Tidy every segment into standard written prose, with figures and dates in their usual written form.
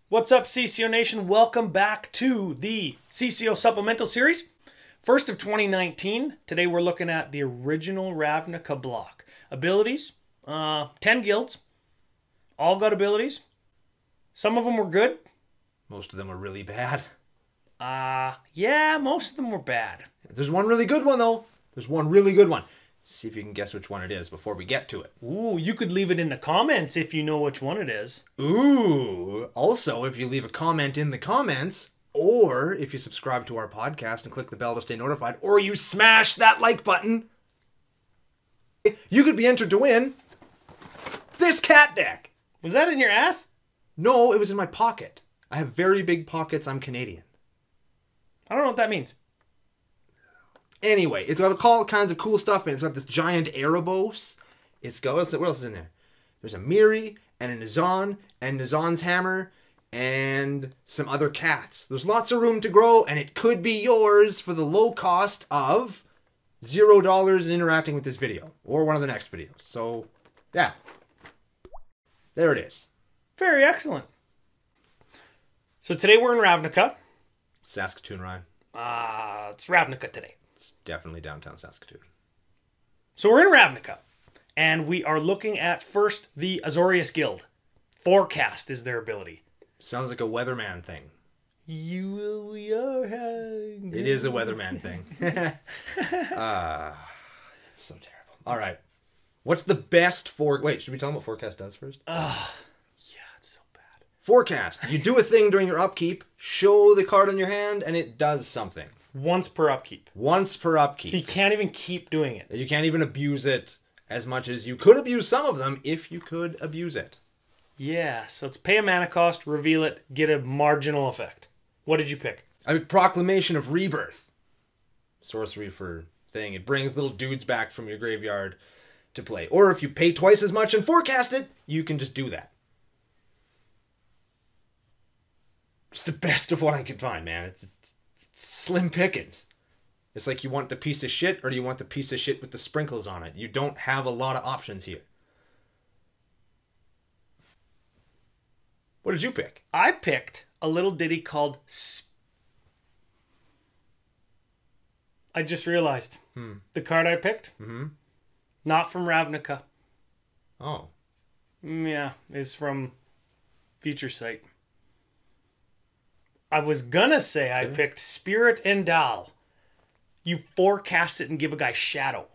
What's up, CCO Nation? Welcome back to the CCO Supplemental Series. First of 2019. Today we're looking at the original Ravnica block. Abilities, 10 guilds. All got abilities. Some of them were good. Most of them were really bad. Yeah, most of them were bad. There's one really good one, though. There's one really good one. See if you can guess which one it is before we get to it. Ooh, you could leave it in the comments if you know which one it is. Ooh. Also, if you leave a comment in the comments, or if you subscribe to our podcast and click the bell to stay notified, or you smash that like button, you could be entered to win this cat deck. Was that in your ass? No, it was in my pocket. I have very big pockets. I'm Canadian. I don't know what that means. Anyway, it's got all kinds of cool stuff in it. It's got this giant Erebos. It's got, what else is in there? There's a Miri and a Nizan and Nizan's hammer and some other cats. There's lots of room to grow, and it could be yours for the low cost of $0 in interacting with this video or one of the next videos. So, yeah. There it is. Very excellent. So today we're in Ravnica. Saskatoon, Ryan. It's Ravnica today. It's definitely downtown Saskatoon. So we're in Ravnica, and we are looking at first the Azorius Guild. Forecast is their ability. Sounds like a weatherman thing. We are hanging. It is a weatherman thing. So terrible. All right. What's the best Wait, should we tell them what forecast does first? Yeah, it's so bad. Forecast. You do a thing during your upkeep, show the card in your hand, and it does something. Once per upkeep. Once per upkeep. So you can't even keep doing it. You can't even abuse it as much as you could abuse some of them if you could abuse it. Yeah, so it's pay a mana cost, reveal it, get a marginal effect. What did you pick? I mean, Proclamation of Rebirth. Sorcery for thing. It brings little dudes back from your graveyard to play. Or if you pay twice as much and forecast it, you can just do that. It's the best of what I could find, man. It's slim pickings. It's like, you want the piece of shit, or do you want the piece of shit with the sprinkles on it? You don't have a lot of options here. What did you pick? I picked a little ditty called I just realized. The card I picked, not from Ravnica. Oh. Yeah, it's from Future Sight. I was gonna say I picked Spirit Endal. You forecast it and give a guy Shadow.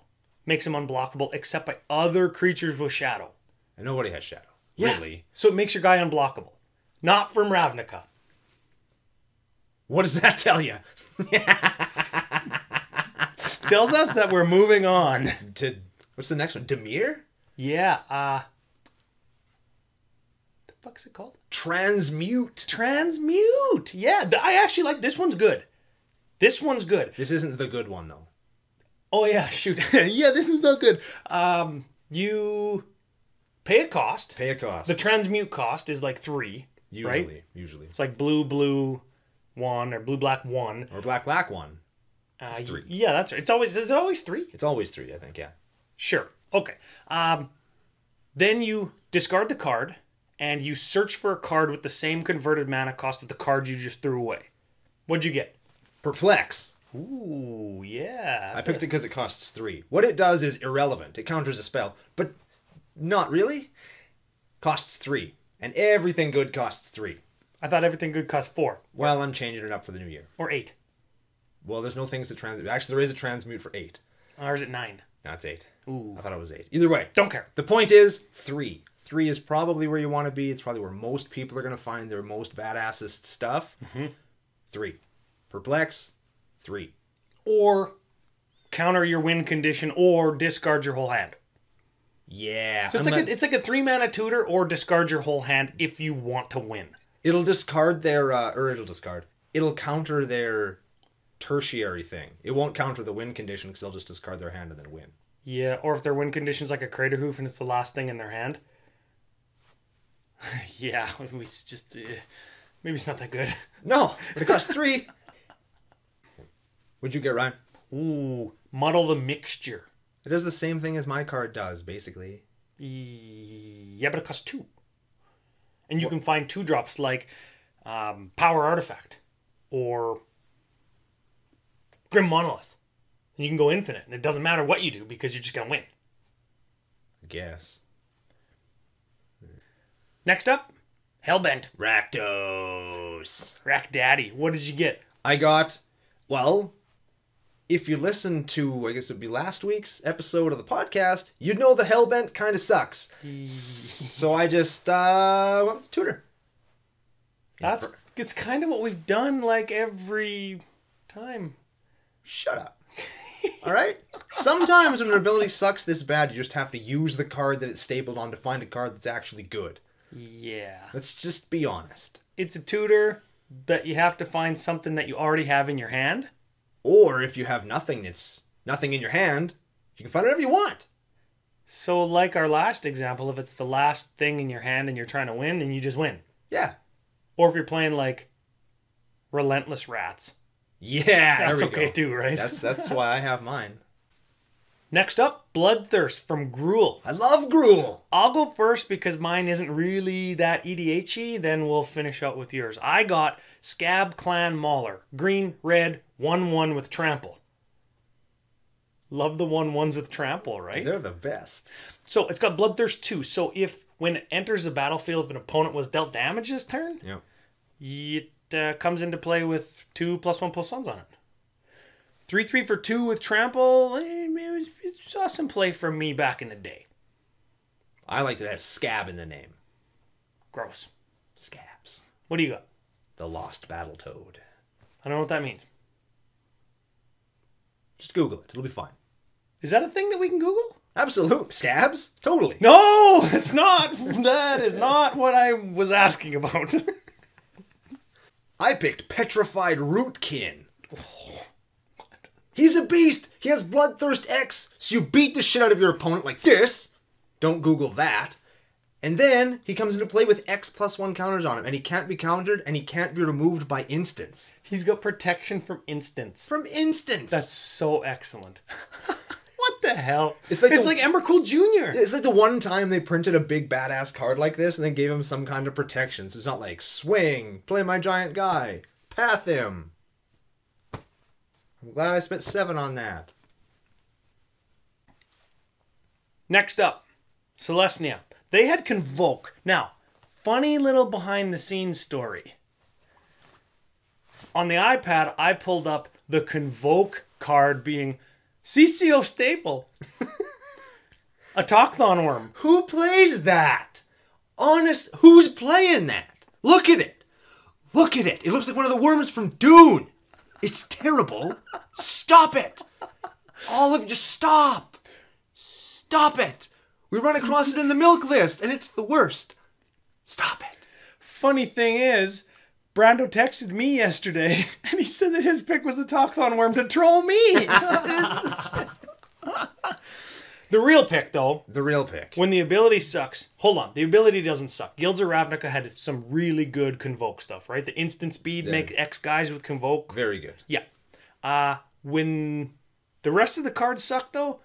Makes him unblockable except by other creatures with Shadow. And nobody has Shadow. Yeah. Really? So it makes your guy unblockable. Not from Ravnica. What does that tell you? Tells us that we're moving on. What's the next one? Demir? Yeah, the fuck's it called? Transmute. Transmute. Yeah, I actually like this one's good. This one's good. This isn't the good one, though. Oh, yeah, shoot. Yeah, this is not good. You pay a cost. Pay a cost. The transmute cost is like 3, Usually. right? Usually. It's like blue 1 or blue-black 1. Or black 1. It's 3. Yeah, that's right. Is it always 3? It's always 3, I think, yeah. Sure. Okay. Then you discard the card, and you search for a card with the same converted mana cost of the card you just threw away. What'd you get? Perplex. Ooh, yeah. I picked it because it costs 3. What it does is irrelevant. It counters a spell, but not really. Costs 3. And everything good costs 3. I thought everything good cost 4. Well, I'm changing it up for the new year. Or 8. Well, there's no things to transmute. Actually, there is a transmute for 8. Or is it 9? No, it's 8. Ooh. I thought it was 8. Either way. Don't care. The point is 3. 3 is probably where you want to be. It's probably where most people are going to find their most badassest stuff. 3. Perplex. 3. Or counter your win condition or discard your whole hand. Yeah. So it's like a 3 mana tutor or discard your whole hand if you want to win. It'll discard their it'll counter their tertiary thing. It won't counter the win condition because they'll just discard their hand and then win. Yeah, or if their win condition's like a Crater Hoof and it's the last thing in their hand. Yeah, we just maybe it's not that good. No, but it costs 3. What'd you get, Ryan? Ooh, Muddle the Mixture. It does the same thing as my card does, basically. Yeah, but it costs 2. And you can find 2-drops like Power Artifact or Grim Monolith. And you can go infinite, and it doesn't matter what you do because you're just going to win. I guess. Next up, Hellbent. Rakdos. Rack Daddy. What did you get? I got, well, if you listen to, I guess it would be last week's episode of the podcast, you'd know the Hellbent kind of sucks. So I just went with the tutor. It's kind of what we've done like every time. Shut up. All right? Sometimes when an ability sucks this bad, you just have to use the card that it's stapled on to find a card that's actually good. Yeah. Let's just be honest. It's a tutor, but you have to find something that you already have in your hand. Or if you have nothing in your hand, you can find whatever you want. So like our last example, if it's the last thing in your hand and you're trying to win, then you just win. Yeah. Or if you're playing like Relentless Rats. Yeah, that's there we okay go. too, right? That's why I have mine. Next up, Bloodthirst from Gruul. I love Gruul. I'll go first because mine isn't really that EDH-y. Then we'll finish out with yours. I got Scab Clan Mauler. Green, red, 1/1 with trample. Love the 1/1s with trample, right? They're the best. So it's got Bloodthirst 2. So if when it enters the battlefield, if an opponent was dealt damage this turn, it comes into play with 2+1/+1s on it. 3/3 for 2 with trample. It saw some play from me back in the day. I like that it has scab in the name. Gross. Scabs. What do you got? The Lost Battletoad. I don't know what that means. Just Google it. It'll be fine. Is that a thing that we can Google? Absolutely. Scabs? Totally. No, it's not. That is not what I was asking about. I picked Petrified Rootkin. He's a beast. He has Bloodthirst X, so you beat the shit out of your opponent like this. Don't Google that. And then he comes into play with X+1 counters on him, and he can't be countered, and he can't be removed by instants. He's got protection from instants. From instants. That's so excellent. What the hell? It's like Emrakul Jr. It's like the one time they printed a big badass card like this, and then gave him some kind of protection. So it's not like, swing, play my giant guy, path him. I'm glad I spent 7 on that. Next up, Celestia. They had Convoke. Now, funny little behind-the-scenes story. On the iPad, I pulled up the Convoke card being CCO staple. A Talkthon worm. Who plays that? Honest, who's playing that? Look at it. Look at it. It looks like one of the worms from Dune. It's terrible. Stop it. All of you, just stop. Stop it. We run across it in the milk list, and it's the worst. Stop it. Funny thing is, Brando texted me yesterday, and he said that his pick was the Talkthon worm to troll me. The real pick, though. The real pick. When the ability sucks. Hold on. The ability doesn't suck. Guilds of Ravnica had some really good Convoke stuff, right? The instant speed, make X guys with Convoke. Very good. Yeah. When the rest of the cards suck, though,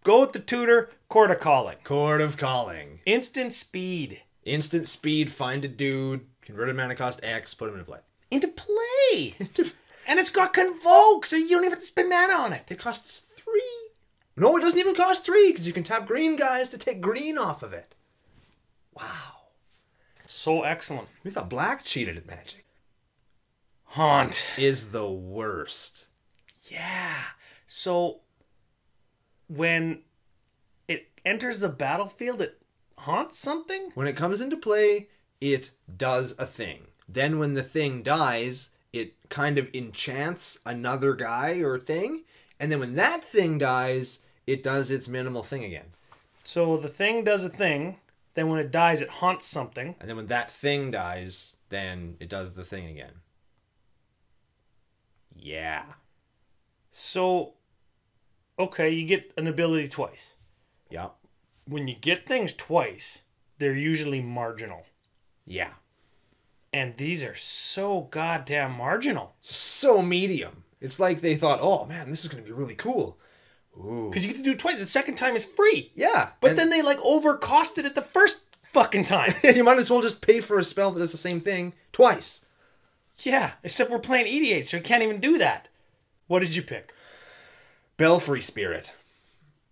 go with the tutor, Court of Calling. Court of Calling. Instant speed. Instant speed, find a dude, converted mana cost X, put him into play. Into play! And it's got Convoke, so you don't even have to spend mana on it. It costs 3. No, it doesn't even cost 3, because you can tap green guys to take green off of it. Wow. So excellent. We thought black cheated at Magic. Haunt. Is the worst. Yeah. So, when it enters the battlefield, it haunts something? When it comes into play, it does a thing. Then when the thing dies, it kind of enchants another guy or thing. And then when that thing dies, it does its minimal thing again. So the thing does a thing, then when it dies, it haunts something. And then when that thing dies, then it does the thing again. Yeah. So, okay, you get an ability twice. Yeah. When you get things twice, they're usually marginal. Yeah. And these are so goddamn marginal. So medium. It's like they thought, oh man, this is going to be really cool. Because you get to do it twice. The second time is free. Yeah. But then they like overcosted it the first fucking time. You might as well just pay for a spell that does the same thing twice. Yeah, except we're playing EDH, so we can't even do that. What did you pick? Belfry Spirit.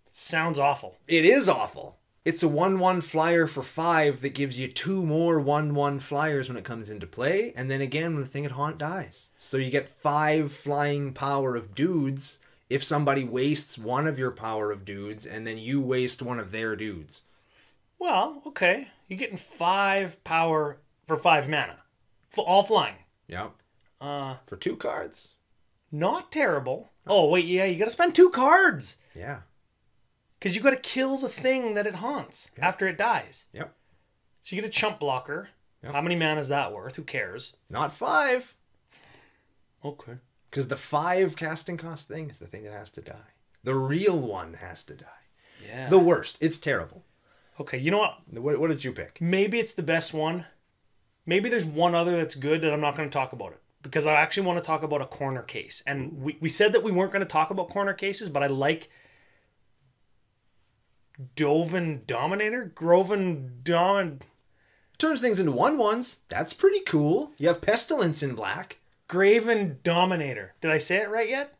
Sounds awful. It is awful. It's a 1/1 flyer for 5 that gives you 2 more 1/1 flyers when it comes into play, and then again when the thing at haunt dies. So you get 5 flying power of dudes if somebody wastes one of your power of dudes, and then you waste one of their dudes. Well, okay. You're getting 5 power for 5 mana. All flying. Yep. For 2 cards. Not terrible. Oh, wait, yeah, you gotta spend 2 cards. Yeah. Because you gotta kill the thing that it haunts after it dies. Yep. So you get a chump blocker. Yep. How many mana is that worth? Who cares? Not 5. Okay. Because the 5 casting cost thing is the thing that has to die. The real one has to die. Yeah. The worst. It's terrible. Okay, you know what? What did you pick? Maybe it's the best one. Maybe there's one other that's good that I'm not going to talk about it. Because I actually want to talk about a corner case. And we said that we weren't going to talk about corner cases, but I like Groven Dominator? Turns things into 1/1s. That's pretty cool. You have Pestilence in black. Graven Dominator. Did I say it right yet?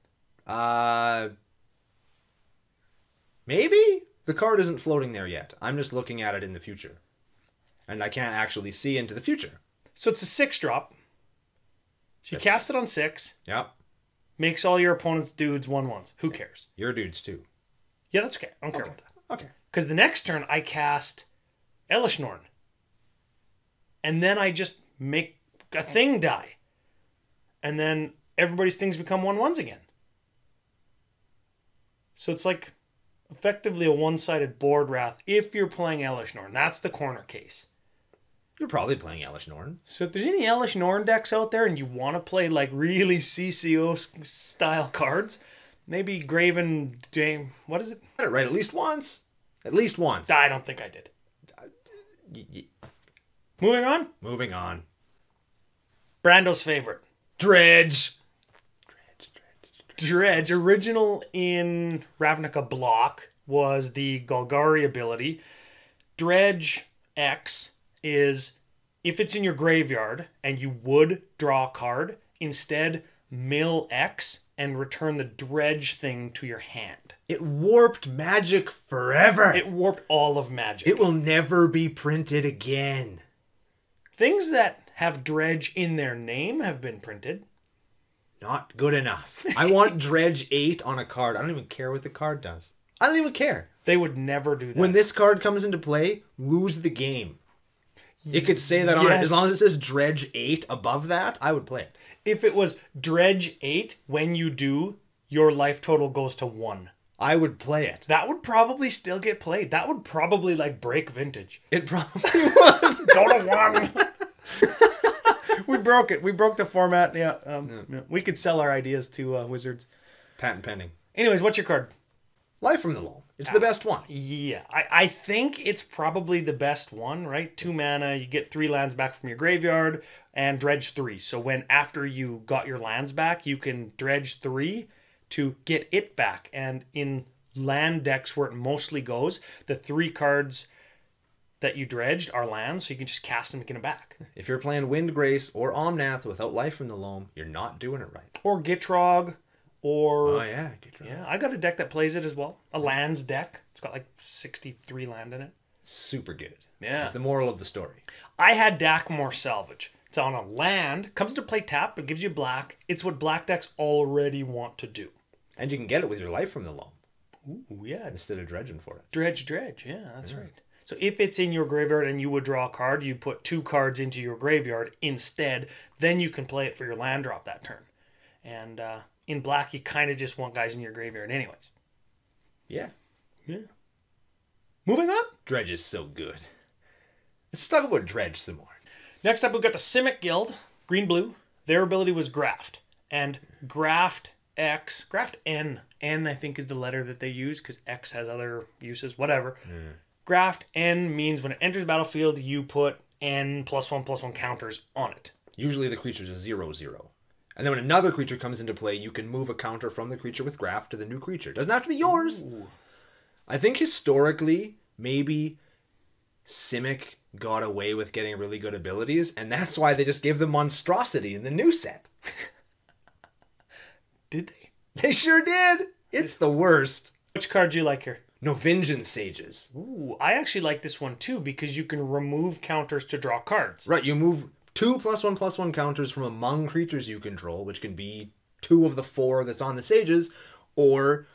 Maybe? The card isn't floating there yet. I'm just looking at it in the future. And I can't actually see into the future. So it's a 6-drop. So you cast it on 6. Yep. Makes all your opponent's dudes 1/1s. Who cares? Your dudes too. Yeah, that's okay. I don't care about that. Okay. Because the next turn I cast Elishnorn. And then I just make a thing die. And then everybody's things become 1/1s again. So it's like effectively a one-sided board wrath if you're playing Elishnorn. That's the corner case. You're probably playing Elishnorn. So if there's any Elishnorn decks out there and you want to play like really CCO style cards, maybe Graven Dame. What is it? Got it right at least once. At least once. I don't think I did. Moving on. Moving on. Brando's favorite. Dredge. Dredge, original in Ravnica block, was the Golgari ability. Dredge X is if it's in your graveyard and you would draw a card, instead mill X and return the dredge thing to your hand. It warped Magic forever. It warped all of Magic. It will never be printed again. Things that have dredge in their name have been printed. Not good enough. I want Dredge 8 on a card. I don't even care what the card does. I don't even care. They would never do that. When this card comes into play, lose the game. It could say that on it. As long as it says Dredge 8 above that, I would play it. If it was Dredge 8, when you do, your life total goes to 1. I would play it. That would probably still get played. That would probably like break Vintage. It probably would. Go to 1. We broke it. We broke the format. Yeah. We could sell our ideas to Wizards. Patent pending. Anyways, what's your card? Life from the Loam. It's the best one. Yeah. I think it's probably the best one, right? 2 mana, you get 3 lands back from your graveyard, and dredge 3. So when after you got your lands back, you can dredge 3 to get it back. And in land decks where it mostly goes, the 3 cards that you dredged are lands, so you can just cast them and get them back. If you're playing Windgrace or Omnath without Life from the Loam, you're not doing it right. Or Gitrog, or... Oh, yeah, Gitrog. Yeah, I got a deck that plays it as well. A lands deck. It's got like 63 land in it. Super good. Yeah. That's the moral of the story. I had Dakmor Salvage. It's on a land, comes to play tap, but gives you black. It's what black decks already want to do. And you can get it with your Life from the Loam. Ooh, yeah. Instead of dredging for it. Dredge. Yeah, that's right. So if it's in your graveyard and you would draw a card, you put 2 cards into your graveyard instead. Then you can play it for your land drop that turn. And in black, you kind of just want guys in your graveyard anyways. Yeah. Moving on. Dredge is so good. Let's talk about Dredge some more. Next up, we've got the Simic Guild, green-blue. Their ability was Graft. And Graft X, Graft N. N, I think, is the letter that they use because X has other uses, whatever. Graft N means when it enters the battlefield, you put N +1/+1 counters on it. Usually the creature's a 0/0. And then when another creature comes into play, you can move a counter from the creature with Graft to the new creature. Doesn't have to be yours. Ooh. I think historically, maybe Simic got away with getting really good abilities, and that's why they just gave them monstrosity in the new set. Did they? They sure did. It's the worst. Which card do you like here? No, Vengeance Sages. Ooh, I actually like this one too because you can remove counters to draw cards. Right, you move 2 +1/+1 counters from among creatures you control, which can be 2 of the 4 that's on the Sages, or,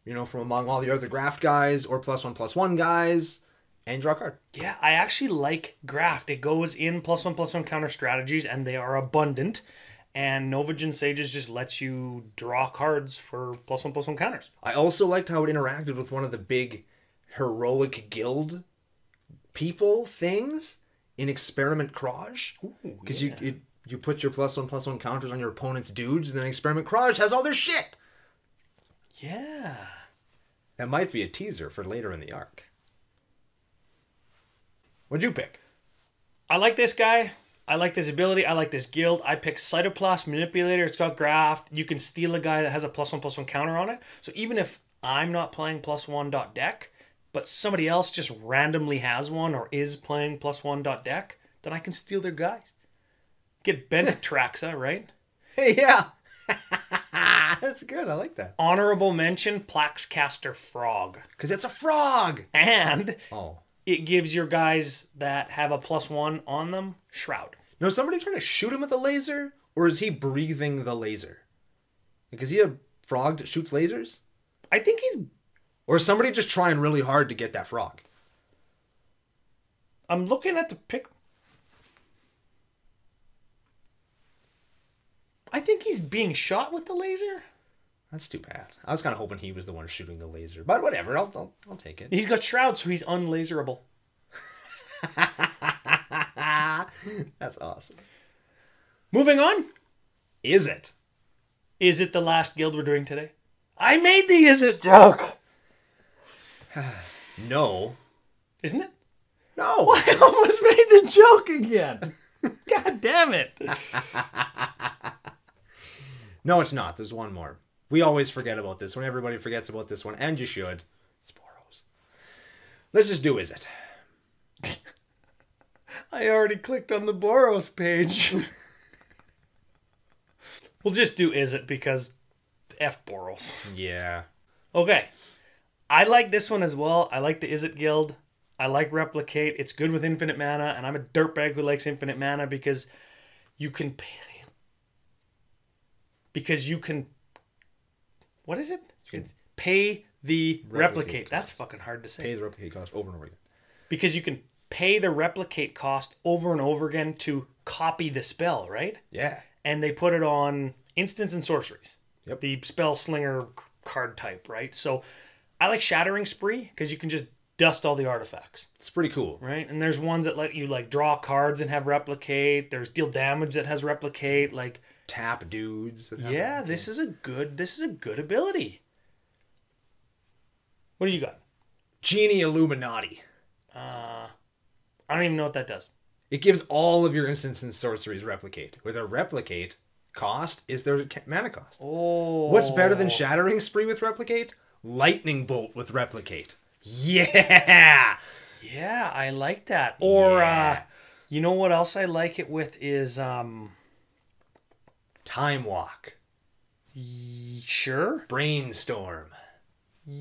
from among all the other Graft guys, or +1/+1 guys, and draw a card. Yeah, I actually like Graft. It goes in +1/+1 counter strategies, and they are abundant. And Novigen Sages just lets you draw cards for +1/+1 counters. I also liked how it interacted with one of the big heroic guild people things in Experiment Kraj. Because you put your +1/+1 counters on your opponent's dudes, and then Experiment Kraj has all their shit. Yeah. That might be a teaser for later in the arc. What'd you pick? I like this guy. I like this ability. I like this guild. I picked Cytoplast Manipulator. It's got Graft. You can steal a guy that has a +1/+1 counter on it. So even if I'm not playing +1.deck, but somebody else just randomly has one or is playing +1.deck, then I can steal their guys. Get Bent Traxa, right? Hey, yeah. That's good. I like that. Honorable mention, Plaxcaster Frog. Because it's a frog. And Oh. it gives your guys that have a +1 on them Shroud. No, is somebody trying to shoot him with a laser? Or is he breathing the laser? Like, is he a frog that shoots lasers? I think he's... Or is somebody just trying really hard to get that frog? I'm looking at the pic... I think he's being shot with the laser. That's too bad. I was kind of hoping he was the one shooting the laser. But whatever, I'll take it. He's got Shroud, so he's unlaserable. That's awesome. Moving on. Is it? Is it the last guild we're doing today? I made the is it joke. No. Isn't it? No. I almost made the joke again. God damn it. No, it's not. There's one more. We always forget about this one. Everybody forgets about this one, and you should. It's Boros. Let's just do is it. I already clicked on the Boros page. We'll just do is it because F Boros. Yeah. Okay. I like this one as well. I like the Is It Guild. I like Replicate. It's good with infinite mana, and I'm a dirtbag who likes infinite mana because you can pay. Because you can... What is it? It's pay the replicate. That's fucking hard to say. Pay the replicate cost over and over again. Because you can pay the replicate cost over and over again to copy the spell, right? Yeah. And they put it on instants and sorceries. Yep. The spell slinger card type, right? So I like Shattering Spree because you can just dust all the artifacts. It's pretty cool. Right? And there's ones that let you like draw cards and have replicate. There's deal damage that has replicate. Like tap dudes. That yeah, this is a good ability. What do you got? Genie Illuminati. I don't even know what that does. It gives all of your instants and sorceries replicate. Where their replicate cost is their mana cost. Oh. What's better than Shattering Spree with replicate? Lightning Bolt with replicate. Yeah! Yeah, I like that. Or, Yeah. You know what else I like it with is, Time Walk. Sure. Brainstorm.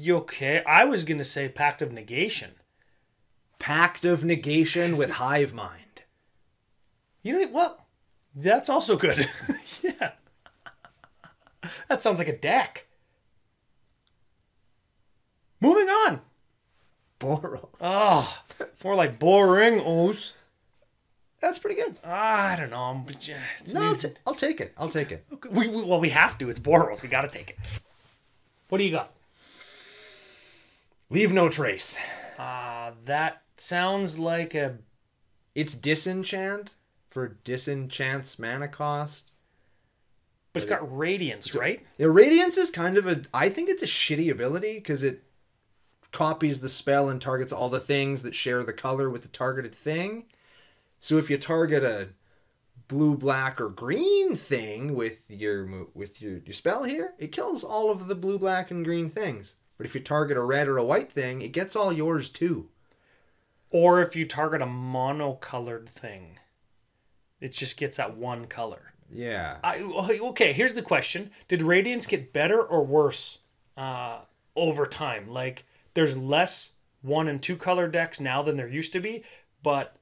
Okay. I was going to say Pact of Negation. Pact of Negation with Hive Mind. You know what? That's also good. Yeah. That sounds like a deck. Moving on. Boro. Oh, more like boring. That's pretty good. I don't know. I'll take it. I'll take it. Okay. We have to. It's Boros. We got to take it. What do you got? Leave No Trace. That sounds like a... It's Disenchant for Disenchant's mana cost. But it's got Radiance, right? Yeah, Radiance is kind of a... I think it's a shitty ability because it copies the spell and targets all the things that share the color with the targeted thing. So if you target a blue, black, or green thing with your spell here, it kills all of the blue, black, and green things. But if you target a red or a white thing, it gets all yours too. Or if you target a monocolored thing, it just gets that one color. Yeah. Okay, here's the question. Did Radiance get better or worse over time? Like, there's less 1 and 2 color decks now than there used to be, but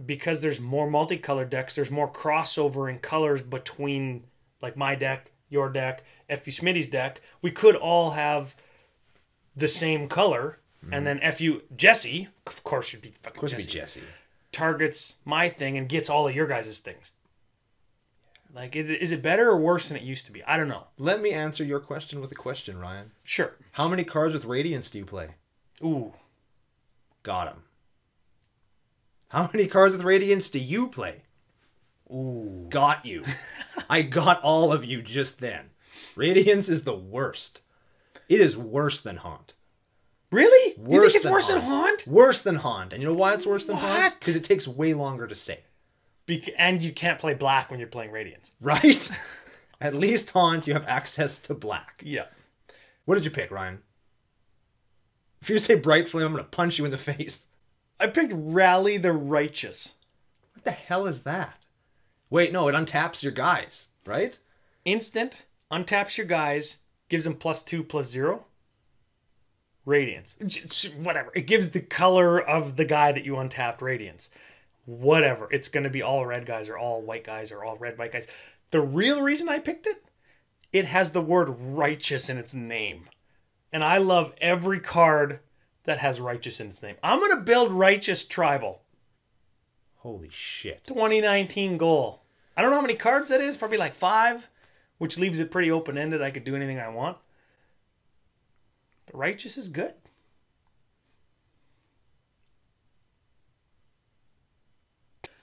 because there's more multicolored decks, there's more crossover in colors between, like, my deck, your deck, FU Smitty's deck. We could all have the same color, and then FU Jesse, of course you'd be fucking Of course, Jesse, be Jesse. targets my thing and gets all of your guys' things. Like, is it better or worse than it used to be? I don't know. Let me answer your question with a question, Ryan. Sure. How many cards with Radiance do you play? Ooh. Got him. How many cards with Radiance do you play? Ooh. Got you. I got all of you just then. Radiance is the worst. It is worse than Haunt. Really? You Worse think it's than worse than Haunt. Haunt? Worse than Haunt. And you know why it's worse than Haunt? What? Because it takes way longer to say. And you can't play black when you're playing Radiance. Right? At least Haunt, you have access to black. Yeah. What did you pick, Ryan? If you say Bright Flame, I'm going to punch you in the face. I picked Rally the Righteous. What the hell is that? Wait, no, it untaps your guys, right? Instant, untaps your guys, gives them +2/+0. Radiance. Whatever. It gives the color of the guy that you untapped Radiance. Whatever. It's going to be all red guys or all white guys or all red white guys. The real reason I picked it, it has the word righteous in its name. And I love every card that has righteous in its name. I'm going to build Righteous Tribal. Holy shit. 2019 goal. I don't know how many cards that is. Probably like 5, which leaves it pretty open-ended. I could do anything I want. But Righteous is good.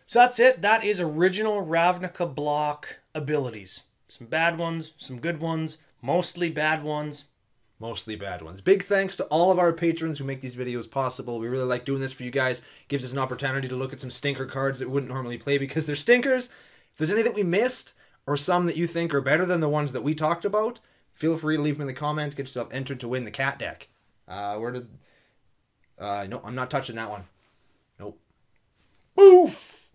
So that's it. That is original Ravnica block abilities. Some bad ones, some good ones, mostly bad ones. Mostly bad ones. Big thanks to all of our patrons who make these videos possible. We really like doing this for you guys. Gives us an opportunity to look at some stinker cards that we wouldn't normally play because they're stinkers. If there's any that we missed or some that you think are better than the ones that we talked about, feel free to leave them in the comment. Get yourself entered to win the cat deck. No, I'm not touching that one. Nope. Oof!